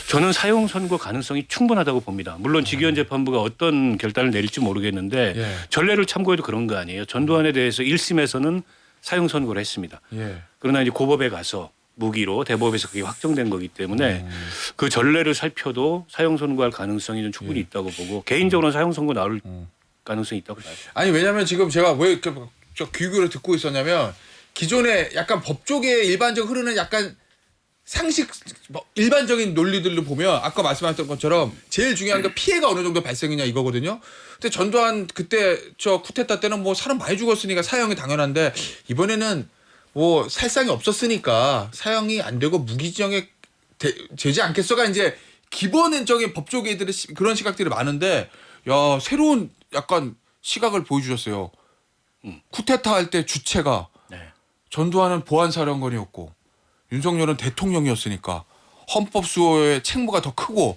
저는 사형 선고 가능성이 충분하다고 봅니다. 물론 직위원 재판부가 어떤 결단을 내릴지 모르겠는데 예. 전례를 참고해도 그런 거 아니에요. 전두환에 대해서 1심에서는 사형 선고를 했습니다. 예. 그러나 이제 고법에 가서 무기로 대법에서 그게 확정된 거기 때문에 그 전례를 살펴도 사형 선고할 가능성이 좀 충분히 있다고 보고 개인적으로는 사형 선고 나올 가능성이 있다고 봐요. 아니 왜냐면 지금 제가 왜 이렇게 저 귀교를 듣고 있었냐면 기존에 약간 법조계에 일반적으로 흐르는 약간 상식 뭐 일반적인 논리들로 보면 아까 말씀하셨던 것처럼 제일 중요한 게 피해가 어느 정도 발생이냐 이거거든요. 근데 전두환 그때 저 쿠데타 때는 뭐 사람 많이 죽었으니까 사형이 당연한데 이번에는 뭐 살상이 없었으니까 사형이 안 되고 무기징역에 되지 않겠어가 이제 기본적인 법조계들의 그런 시각들이 많은데 야 새로운 약간 시각을 보여주셨어요. 쿠데타 할 때 주체가 네. 전두환은 보안사령관이었고 윤석열은 대통령이었으니까 헌법 수호의 책무가 더 크고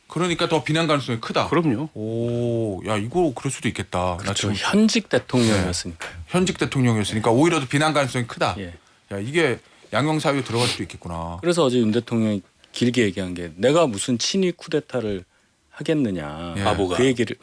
그러니까 더 비난 가능성이 크다. 그럼요. 오, 야 이거 그럴 수도 있겠다. 나 그렇죠. 지금 현직 대통령이었으니까요. 현직 대통령이었으니까 오히려 더 비난 가능성이 크다. 예. 야 이게 양형 사유에 들어갈 수도 있겠구나. 그래서 어제 윤 대통령이 길게 얘기한 게 내가 무슨 친위 쿠데타를 하겠느냐. 예. 바보가. 그 얘기를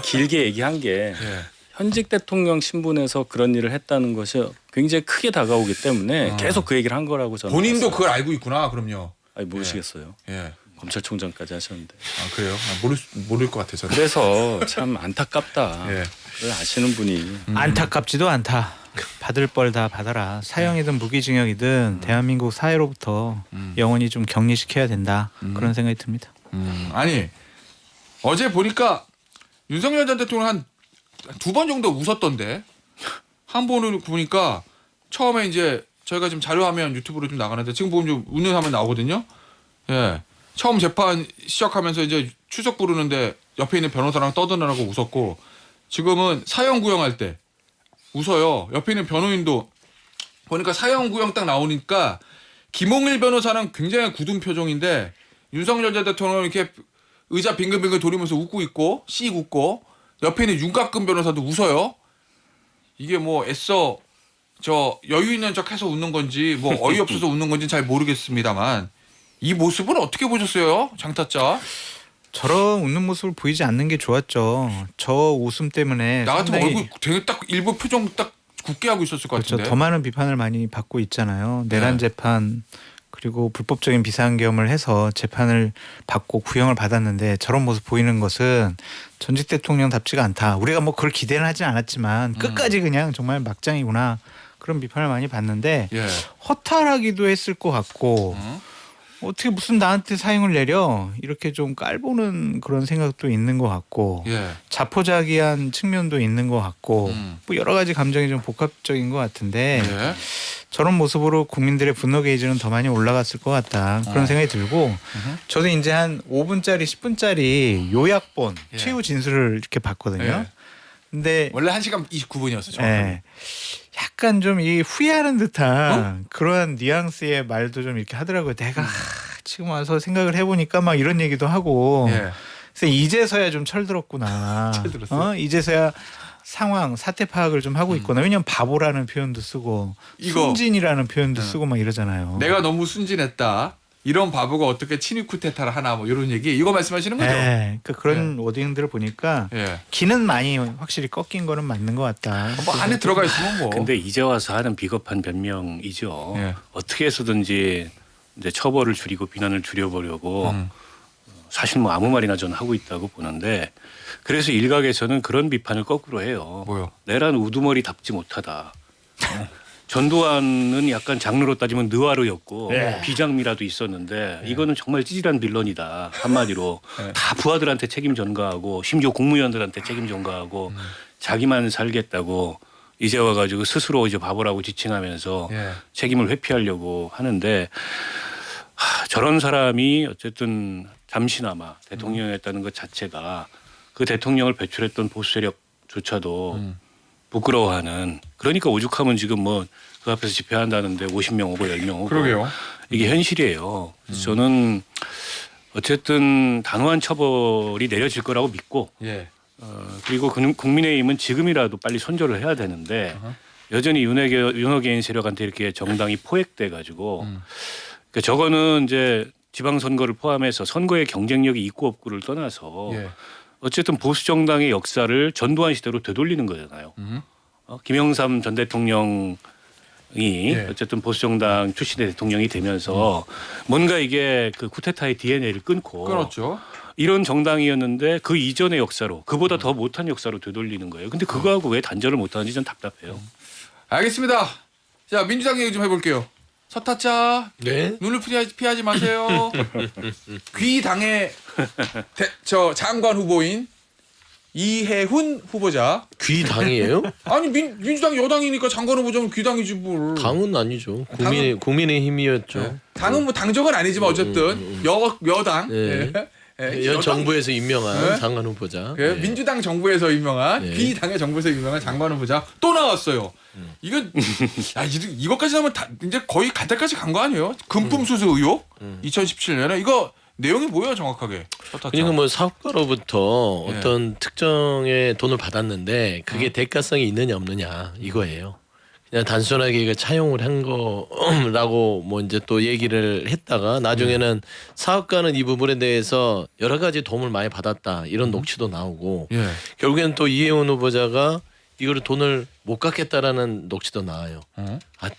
길게 얘기한 게 예. 현직 대통령 신분에서 그런 일을 했다는 것이 굉장히 크게 다가오기 때문에 계속 그 얘기를 한 거라고 저는 본인도 봤어요. 그걸 알고 있구나. 그럼요. 아니 모르시겠어요. 예. 검찰총장까지 하셨는데. 아 그래요? 아, 모를 것 같아서. 그래서 참 안타깝다. 예. 그걸 아시는 분이 안타깝지도 않다. 받을 뻘 다 받아라. 사형이든 무기징역이든 대한민국 사회로부터 영원히 좀 격리시켜야 된다. 그런 생각이 듭니다. 아니 어제 보니까 윤석열 전 대통령 한 2번 정도 웃었던데 한 번을 보니까 처음에 이제 저희가 지금 자료화면 유튜브로 좀 나가는데 지금 보면 좀 웃는 화면 나오거든요. 예. 처음 재판 시작하면서 이제 추석 부르는데 옆에 있는 변호사랑 떠드느라고 웃었고 지금은 사형 구형할 때 웃어요. 옆에 있는 변호인도 보니까 사형 구형 딱 나오니까 김홍일 변호사는 굉장히 굳은 표정인데 윤석열 전 대통령은 이렇게 의자 빙글빙글 돌리면서 웃고 있고 씩 웃고 옆에 있는 윤곽근 변호사도 웃어요. 이게 뭐 애써 저 여유 있는 척해서 웃는 건지 뭐 어이없어서 웃는 건지 잘 모르겠습니다만 이 모습은 어떻게 보셨어요, 장타짜? 저런 웃는 모습을 보이지 않는 게 좋았죠. 저 웃음 때문에 나 같으면 상당히 얼굴 되게 딱 일부 표정 딱 굳게 하고 있었을 것 그렇죠. 같은데. 더 많은 비판을 많이 받고 있잖아요. 내란 네. 재판 그리고 불법적인 비상계엄을 해서 재판을 받고 구형을 받았는데 저런 모습 보이는 것은 전직 대통령답지가 않다. 우리가 뭐 그걸 기대는 하진 않았지만 끝까지 그냥 정말 막장이구나. 그런 비판을 많이 받는데 예. 허탈하기도 했을 것 같고 어떻게 무슨 나한테 사형을 내려 이렇게 좀 깔보는 그런 생각도 있는 것 같고 예. 자포자기한 측면도 있는 것 같고 뭐 여러 가지 감정이 좀 복합적인 것 같은데 예. 저런 모습으로 국민들의 분노 게이지는 더 많이 올라갔을 것 같다. 그런 생각이 들고 저도 이제 한 5분짜리 10분짜리 요약본 예. 최후 진술을 이렇게 봤거든요. 예. 근데 원래 1시간 29분이었어. 예. 약간 좀 이 후회하는 듯한 그러한 뉘앙스의 말도 좀 이렇게 하더라고요. 내가 지금 와서 생각을 해보니까 막 이런 얘기도 하고 예. 그래서 이제서야 좀 철들었구나. 철들었어요? 이제서야 상황 사태 파악을 좀 하고 있구나. 왜냐면 바보라는 표현도 쓰고 이거. 순진이라는 표현도 쓰고 막 이러잖아요. 내가 너무 순진했다. 이런 바보가 어떻게 친위 쿠데타를 하나 뭐 이런 얘기 이거 말씀하시는 거죠? 네, 그러니까 그런 워딩들을 보니까 예. 기는 많이 확실히 꺾인 거는 맞는 것 같다. 뭐 안에 들어가 있으면 뭐. 근데 이제 와서 하는 비겁한 변명이죠. 예. 어떻게 해서든지 이제 처벌을 줄이고 비난을 줄여보려고 사실 뭐 아무 말이나 저는 하고 있다고 보는데 그래서 일각에서는 그런 비판을 거꾸로 해요. 뭐요? 내란 우두머리답지 못하다. 전두환은 약간 장르로 따지면 느와르였고 비장미라도 있었는데 이거는 정말 찌질한 빌런이다. 한마디로 다 부하들한테 책임 전가하고 심지어 국무위원들한테 책임 전가하고 자기만 살겠다고 이제 와가지고 스스로 이제 바보라고 지칭하면서 예. 책임을 회피하려고 하는데 저런 사람이 어쨌든 잠시나마 대통령이었다는 것 자체가 그 대통령을 배출했던 보수 세력조차도 부끄러워하는 그러니까 오죽하면 지금 뭐 그 앞에서 집회한다는데 50명 오고 10명 오고 그러게요. 이게 현실이에요. 그래서 저는 어쨌든 단호한 처벌이 내려질 거라고 믿고 예. 그리고 국민의힘은 지금이라도 빨리 손절을 해야 되는데 여전히 윤호개인 세력한테 이렇게 정당이 포획돼 가지고 그러니까 저거는 이제 지방선거를 포함해서 선거의 경쟁력이 있고 없고를 떠나서 예. 어쨌든 보수 정당의 역사를 전두환 시대로 되돌리는 거잖아요. 김영삼 전 대통령이 예. 어쨌든 보수 정당 출신의 대통령이 되면서 뭔가 이게 그 쿠데타의 DNA를 끊고 끊었죠. 이런 정당이었는데 그 이전의 역사로 그보다 더 못한 역사로 되돌리는 거예요. 근데 그거하고 왜 단절을 못하는지 전 답답해요. 알겠습니다. 자 민주당 얘기 좀 해볼게요. 서타짜 네. 눈을 피하지 마세요. 귀당의 저 장관 후보인 이해훈 후보자. 귀당이에요? 아니 민주당 여당이니까 장관 후보자면 귀당이지 뭘. 당은 아니죠. 당은- 국민의힘이었죠. 네. 당은 뭐 당적은 아니지만 어쨌든 여당. 네. 예. 현 여당. 정부에서 임명한 네. 장관 후보자. 그 민주당 정부에서 유명한 네. 비당의 정부에서 유명한 장관 후보자 또 나왔어요. 이건 야 이것까지 하면 이제 거의 갈 때까지 간 거 아니에요? 금품 수수 의혹 2017년에 이거 내용이 뭐예요 정확하게? 그러니까 뭐 사업가로부터 예. 어떤 특정의 돈을 받았는데 그게 대가성이 있느냐 없느냐 이거예요. 그냥 단순하게 이거 차용을 한 거라고 뭐 이제 또 얘기를 했다가 나중에는 사업가는 이 부분에 대해서 여러 가지 도움을 많이 받았다 이런 녹취도 나오고 예. 결국에는 또 이해훈 후보자가 이거를 돈을 못 갚겠다라는 녹취도 나와요. 아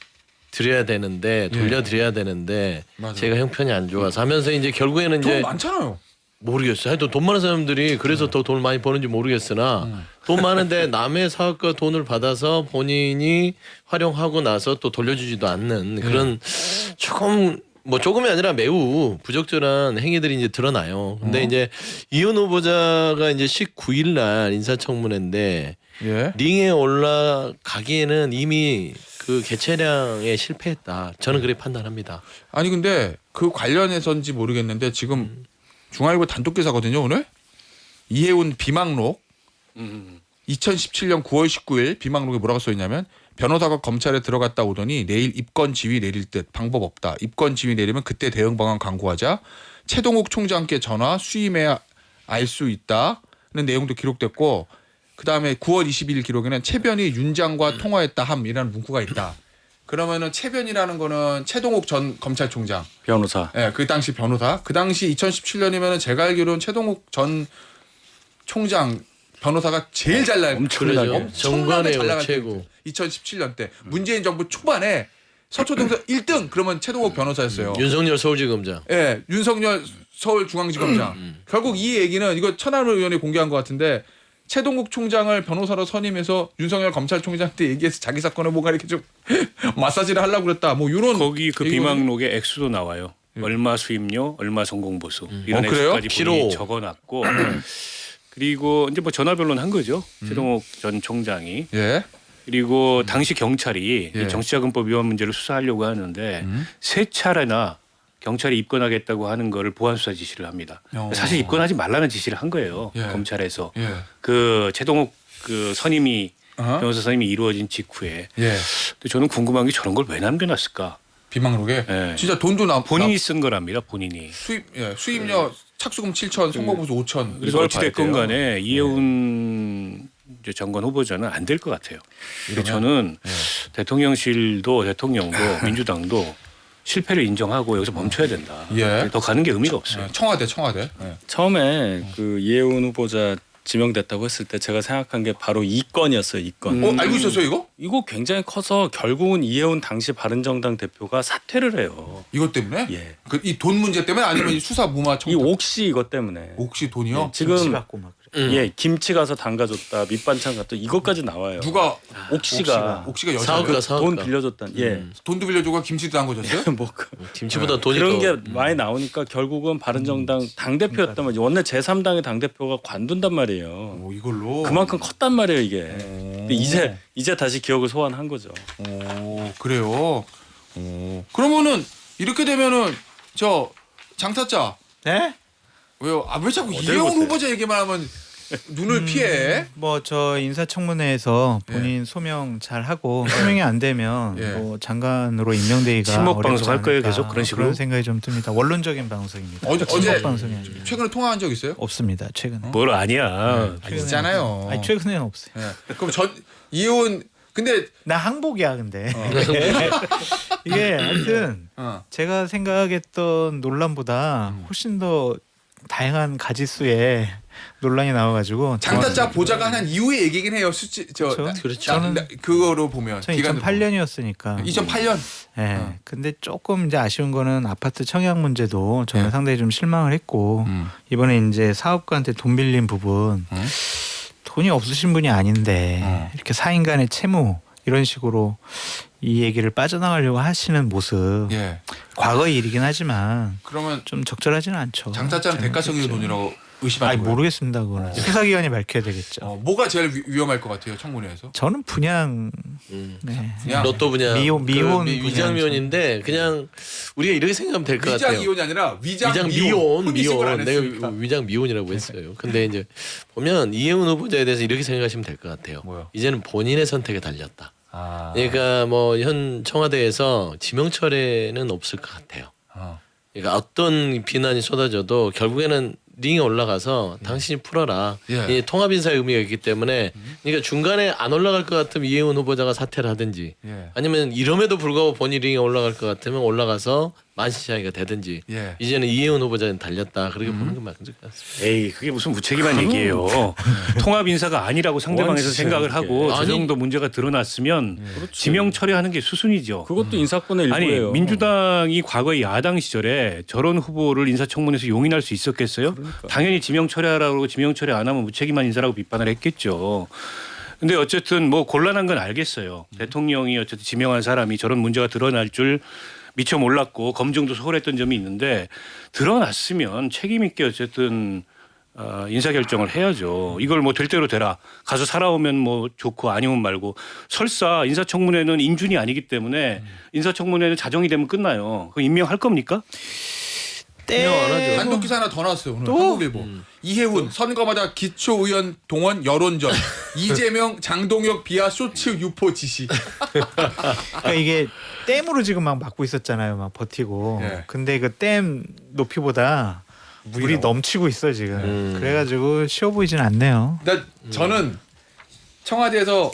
드려야 되는데 돌려드려야 되는데 맞아요. 제가 형편이 안 좋아서 하면서 이제 결국에는 돈 이제 많잖아요. 모르겠어요. 하여튼 돈 많은 사람들이 그래서 더 돈을 많이 버는지 모르겠으나 돈 많은데 남의 사업가 돈을 받아서 본인이 활용하고 나서 또 돌려주지도 않는 그런 조금 뭐 조금이 아니라 매우 부적절한 행위들이 이제 드러나요. 근데 이제 이현 후보자가 이제 19일 날 인사청문회인데 예. 링에 올라가기에는 이미 그 개최량에 실패했다. 저는 그렇게 판단합니다. 아니 근데 그 관련해서인지 모르겠는데 지금 중앙일보 단독 기사거든요 오늘 이해훈 비망록 2017년 9월 19일 비망록에 뭐라고 써 있냐면 변호사가 검찰에 들어갔다 오더니 내일 입건 지휘 내릴 듯 방법 없다. 입건 지휘 내리면 그때 대응 방안 강구하자. 최동욱 총장께 전화 수임해야 알 수 있다는 내용도 기록됐고 그다음에 9월 22일 기록에는 최변이 윤장과 통화했다 함이라는 문구가 있다. 그러면은 최변이라는 거는 최동욱 전 검찰총장. 변호사. 예, 그 당시 변호사. 그 당시 2017년이면은 제가 알기로는 최동욱 전 총장 변호사가 제일 잘 나요. 그러죠. 정관의 최고. 2017년 때 문재인 정부 초반에 서초동에서 1등 그러면 최동욱 변호사였어요. 윤석열 서울지검장. 예, 윤석열 서울중앙지검장. 결국 이 얘기는 이거 천안호 의원이 공개한 것 같은데 최동욱 총장을 변호사로 선임해서 윤석열 검찰총장한테 얘기해서 자기 사건을 뭔가 이렇게 좀 마사지를 하려고 그랬다. 뭐 이런 거기 그 얘기거든요. 비망록에 액수도 나와요. 얼마 수임료, 얼마 성공보수 이런 그래요? 액수까지 피로. 본인이 적어놨고 그리고 이제 뭐 전화변론 한 거죠. 최동욱 전 총장이. 예. 그리고 당시 경찰이 예. 이 정치자금법 위반 문제를 수사하려고 하는데 세 차례나 경찰이 입건하겠다고 하는 거를 보안수사 지시를 합니다. 사실 입건하지 말라는 지시를 한 거예요. 예. 검찰에서 예. 그 최동욱 그 선임이 어허. 변호사 선임이 이루어진 직후에. 예. 근데 저는 궁금한 게 저런 걸 왜 남겨놨을까? 비망록에 예. 진짜 돈도 본인이 쓴 거랍니다. 본인이. 수입료 착수금 7천, 성공보수 5천. 그래서 어찌됐건 간에 이해운 이제 장관 후보자는 안 될 것 같아요. 근데 저는 대통령실도 대통령도 민주당도 실패를 인정하고 여기서 멈춰야 된다. 예. 더 가는 게 의미가 없어요. 청와대. 예. 처음에 그 이해운 후보자 지명됐다고 했을 때 제가 생각한 게 바로 이 건이었어요. 이 건. 알고 있었어요 이거? 이거 굉장히 커서 결국은 이해운 당시 바른정당 대표가 사퇴를 해요. 이것 때문에? 예. 그 이 돈 문제 때문에 아니면 이 수사 무마 이 청탁? 옥시 이것 때문에. 혹시 돈이요? 예, 지금 김치 받고 막 그래. 예 김치 가서 담가줬다 밑반찬 갔다 이것까지 나와요. 누가 옥시가 옥시가 여자 사업가 돈 빌려줬다. 예. 돈도 빌려주고 김치도 한 거졌어요? 뭐 김치보다 돈이 그런 더. 게 많이 나오니까 결국은 바른정당 당 대표였단 말이죠. 원래 제3당의 당 대표가 관둔단 말이에요. 오 이걸로. 그만큼 컸단 말이에요 이게. 근데 이제 다시 기억을 소환한 거죠. 오 그래요. 오 그러면은 이렇게 되면은 저 장사자 네? 왜요? 아 왜 자꾸 어딜 이해운 보세요? 후보자 얘기만 하면 눈을 피해? 뭐 저 인사청문회에서 본인 소명 잘 하고 소명이 안 되면 예. 뭐 장관으로 임명되기가 친목 어렵지 방송 할 거예요, 않을까. 계속 그런 식으로? 그런 생각이 좀 듭니다. 원론적인 방송입니다. 어제 친목 방송이 아니고 최근에 통화한 적 있어요? 없습니다. 최근에. 뭘 아니야. 최근에는 있잖아요. 없어요. 아니, 최근에는 없어요. 예. 그럼 전 이해운 근데 나 항복이야 근데 이게 하여튼 제가 생각했던 논란보다 훨씬 더 다양한 가지수의 논란이 나와가지고 장사자 보좌관 한 이후의 얘기긴 해요. 수치 그렇죠. 저는 그거로 보면 전 기간으로 2008년이었으니까 2008년. 예. 근데 조금 이제 아쉬운 거는 아파트 청약 문제도 저는 예. 상당히 좀 실망을 했고 이번에 이제 사업가한테 돈 빌린 부분 돈이 없으신 분이 아닌데 이렇게 4인간의 채무 이런 식으로 이 얘기를 빠져나가려고 하시는 모습 예. 과거의 일이긴 하지만 그러면 좀 적절하지는 않죠. 장사자는 대가성의 돈이라고 의심하는 아니 거예요? 모르겠습니다. 그거는 수사기관이 밝혀야 되겠죠. 뭐가 제일 위험할 것 같아요 청문회에서? 저는 분양 네. 그냥 로또 분야 미혼 위장미혼인데 그냥 우리가 이렇게 생각하면 될 것 같아요. 위장 이혼이 아니라 위장 미혼 혼이식을 안 내가 했으니까. 위장 미혼이라고 했어요. 근데 이제 보면 이해운 후보자에 대해서 이렇게 생각하시면 될 것 같아요. 뭐요? 이제는 본인의 선택에 달렸다. 아. 그러니까 뭐 현 청와대에서 지명철에는 없을 것 같아요. 그러니까 어떤 비난이 쏟아져도 결국에는 링에 올라가서 당신이 풀어라. 예. 이 통합 인사의 의미가 있기 때문에 그러니까 중간에 안 올라갈 것 같으면 이해운 후보자가 사퇴를 하든지 예. 아니면 이럼에도 불구하고 본인 링에 올라갈 것 같으면 올라가서 만시장이가 되든지 예. 이제는 이해운 후보자는 달렸다. 그렇게 보는 게 맞는 것 같습니다. 에이 그게 무슨 무책임한 얘기예요. 통합 인사가 아니라고 상대방에서 진짜 생각을 이렇게. 하고 저 아니. 정도 문제가 드러났으면 지명 처리하는 게 수순이죠. 그것도 인사권의 아니 일부예요. 민주당이 과거에 야당 시절에 저런 후보를 인사청문회에서 용인할 수 있었겠어요? 당연히 지명 처리하라고 지명 처리 안 하면 무책임한 인사라고 비판을 했겠죠. 근데 어쨌든 뭐 곤란한 건 알겠어요. 대통령이 어쨌든 지명한 사람이 저런 문제가 드러날 줄 미처 몰랐고 검증도 소홀했던 점이 있는데 드러났으면 책임 있게 어쨌든 인사 결정을 해야죠. 이걸 뭐 될 대로 되라. 가서 살아오면 뭐 좋고 아니면 말고 설사 인사청문회는 인준이 아니기 때문에 인사청문회는 자정이 되면 끝나요. 그럼 임명할 겁니까? 임명 안 하죠. 단독 기사 하나 더 나왔어요 오늘 한국일보. 이해운 선거마다 기초의원 동원 여론전 이재명 장동혁 비하 쇼츠 유포 지시. 그러니까 이게 댐으로 지금 막 막고 있었잖아요. 막 버티고. 예. 근데 그 댐 높이보다 물이 넘치고 있어 지금. 그래가지고 쉬워 보이진 않네요. 나 저는 청와대에서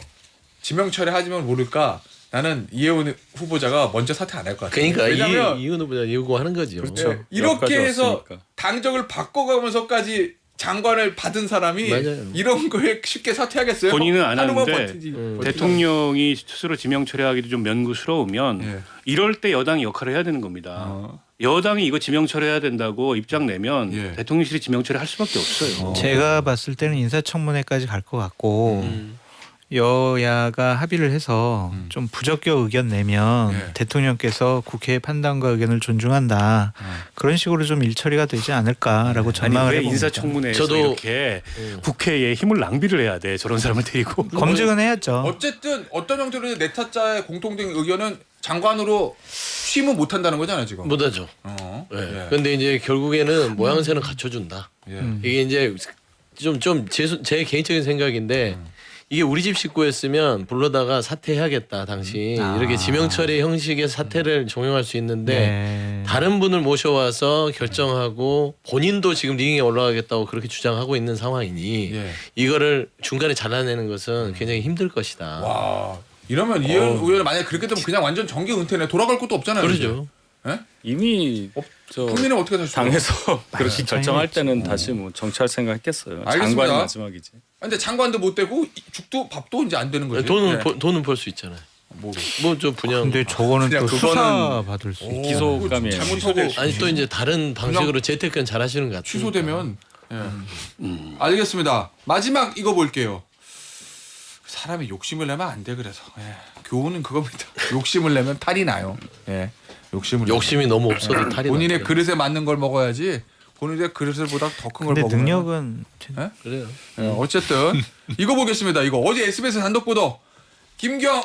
지명 처리하지면 모를까. 나는 이해운 후보자가 먼저 사퇴 안 할 것 같아요. 그러니까 왜냐면 이해운 후보자 요구하는 거죠. 그렇죠. 네, 이렇게 여기까지 해서 왔으니까. 당적을 바꿔가면서까지 장관을 받은 사람이 맞아요. 이런 거에 쉽게 사퇴하겠어요? 본인은 안 하루만 하는데 버티지. 대통령이 스스로 지명 처리하기도 좀 면구스러우면 예. 이럴 때 여당이 역할을 해야 되는 겁니다. 여당이 이거 지명 처리해야 된다고 입장 내면 예. 대통령실이 지명 처리할 수밖에 없어요. 제가 봤을 때는 인사청문회까지 갈 것 같고 여야가 합의를 해서 좀 부적격 의견 내면 예. 대통령께서 국회의 판단과 의견을 존중한다. 그런 식으로 좀 일처리가 되지 않을까라고 아니 전망을 왜 해봅니다. 인사청문회에서 저도- 이렇게 국회에 힘을 낭비를 해야 돼. 저런 사람을 데리고. 검증은 해야죠. 어쨌든 어떤 형태로든 네 타짜의 공통된 의견은 장관으로 취임은 못한다는 거잖아요 지금. 못하죠. 예. 네. 근데 이제 결국에는 모양새는 갖춰준다. 예. 이게 이제 좀 제 개인적인 생각인데 이게 우리 집 식구였으면 불러다가 사퇴해야겠다 당시 이렇게 지명처리 형식의 사퇴를 종용할 수 있는데 네. 다른 분을 모셔와서 결정하고 본인도 지금 링에 올라가겠다고 그렇게 주장하고 있는 상황이니 예. 이거를 중간에 잘라내는 것은 굉장히 힘들 것이다. 와 이러면 이현 의원은 만약 그렇게 되면 그냥 완전 정계 은퇴네. 돌아갈 것도 없잖아요. 그러죠. 이제. 예? 이미 저 국민은 어떻게 다시 당에서 그렇게 결정할 차이겠지. 때는 다시 뭐 정치할 생각했겠어요. 알겠습니다. 장관이 마지막이지. 근데 장관도 못 되고 죽도 밥도 이제 안 되는 거지. 돈은 벌 수 있잖아요. 뭐로? 뭐 좀 분양. 근데 저거는 그냥 또 그거는- 수사 받을 수 있죠. 기소감이에요. 잘못하고 아니 또 이제 다른 방식으로 재테크는 잘하시는 것 같아요. 취소되면 예. 알겠습니다. 마지막 이거 볼게요. 사람이 욕심을 내면 안 돼. 그래서 예. 교훈은 그겁니다. 욕심을 내면 탈이 나요. 예. 욕심이 너무 없어도 탈이 본인의 나죠. 그릇에 맞는 걸 먹어야지. 본인의 그릇보다 더 큰 걸 근데 먹으면. 능력은 그래요. 어쨌든 이거 보겠습니다. 이거 어제 SBS 단독 보도 김경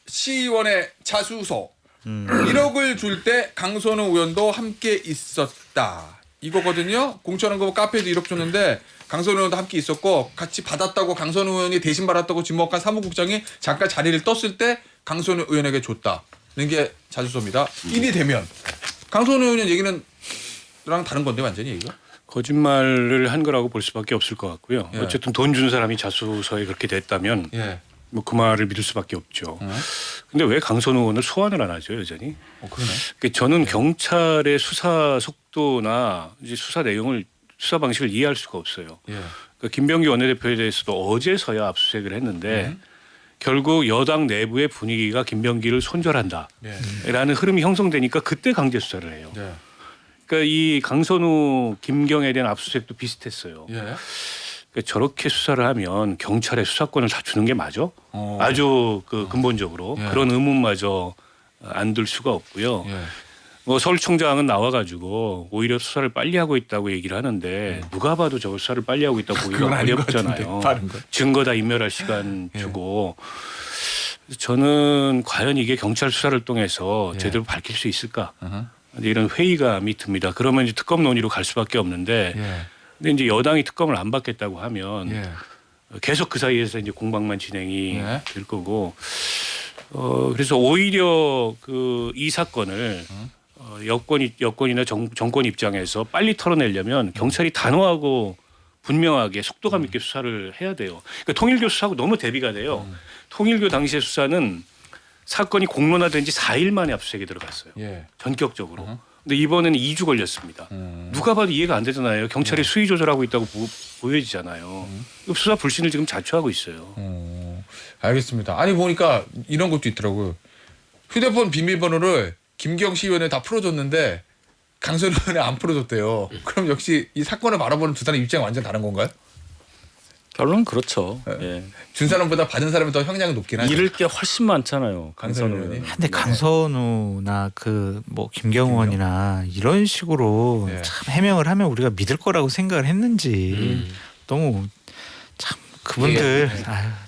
시의원의 자수서 1억을 줄 때 강선우 의원도 함께 있었다. 이거거든요. 공천헌금 카페에도 1억 줬는데 강선우 의원도 함께 있었고 같이 받았다고 강선우 의원이 대신 받았다고 지목한 사무국장이 잠깐 자리를 떴을 때 강선우 의원에게 줬다는 게 자수서입니다. 일이 되면 강선우 의원 얘기는 랑 다른 건데 완전히 얘기가. 거짓말을 한 거라고 볼 수밖에 없을 것 같고요. 예. 어쨌든 돈 준 사람이 자수서에 그렇게 됐다면 예. 뭐 그 말을 믿을 수밖에 없죠. 근데 왜 강선우 의원을 소환을 안 하죠 여전히? 그러네. 그러니까 저는 경찰의 수사 속도나 이제 수사 내용을 수사 방식을 이해할 수가 없어요. 예. 그러니까 김병기 원내대표에 대해서도 어제서야 압수수색을 했는데 결국 여당 내부의 분위기가 김병기를 손절한다라는 예. 흐름이 형성되니까 그때 강제 수사를 해요. 예. 그러니까 이 강선우 김경에 대한 압수수색도 비슷했어요. 예. 그러니까 저렇게 수사를 하면 경찰의 수사권을 다 주는 게 맞아? 어. 아주 그 근본적으로 예. 그런 의문마저 안 들 수가 없고요. 예. 뭐 서울청장은 나와가지고 오히려 수사를 빨리 하고 있다고 얘기를 하는데 누가 봐도 저 수사를 빨리 하고 있다고 보기가 그건 아닌 것 같은데, 어렵잖아요. 빠른 거. 증거 다 인멸할 시간 주고 저는 과연 이게 경찰 수사를 통해서 예. 제대로 밝힐 수 있을까? 이런 회의감이 듭니다. 그러면 이제 특검 논의로 갈 수밖에 없는데, 예. 근데 이제 여당이 특검을 안 받겠다고 하면 예. 계속 그 사이에서 이제 공방만 진행이 예. 될 거고, 그래서 오히려 그 이 사건을 여권이나 정권 입장에서 빨리 털어내려면 경찰이 단호하고 분명하게 속도감 있게 수사를 해야 돼요. 그러니까 통일교 수사하고 너무 대비가 돼요. 통일교 당시의 수사는 사건이 공론화된 지 4일 만에 압수수색이 들어갔어요. 예. 전격적으로. 근데 이번에는 2주 걸렸습니다. 누가 봐도 이해가 안 되잖아요. 경찰이 수위 조절하고 있다고 보여지잖아요. 수사 불신을 지금 자초하고 있어요. 알겠습니다. 아니 보니까 이런 것도 있더라고요. 휴대폰 비밀번호를 김경 시의원에 다 풀어줬는데 강선우 의원에 안 풀어줬대요. 그럼 역시 이 사건을 바라보는 두 사람 입장이 완전 다른 건가요? 결론은 그렇죠. 예. 준 사람보다 받은 사람이 더 형량이 높긴 하죠. 잃을 게 훨씬 많잖아요. 강선우 강선우 의원이. 의원이. 근데 강선우나 그 뭐 김경원이나 이런 식으로 예. 참 해명을 하면 우리가 믿을 거라고 생각을 했는지 너무 참 그분들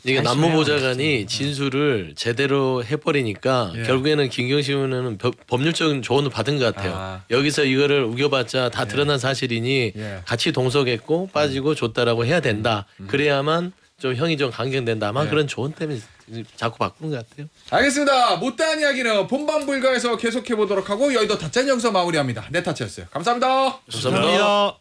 이게 남무보좌관이 진술을 제대로 해버리니까 예. 결국에는 김경식 의원은 법률적인 조언을 받은 것 같아요. 아. 여기서 이거를 우겨봤자 다 드러난 사실이니 예. 같이 동석했고 빠지고 줬다라고 해야 된다. 그래야만 좀 형이 좀 강경된다. 아마 예. 그런 조언 때문에 자꾸 바꾸는 것 같아요. 알겠습니다. 못다한 이야기는 본방 불가에서 계속해 보도록 하고 여의도 타짜는 여기서 마무리합니다. 네 타짜였어요. 감사합니다. 감사합니다.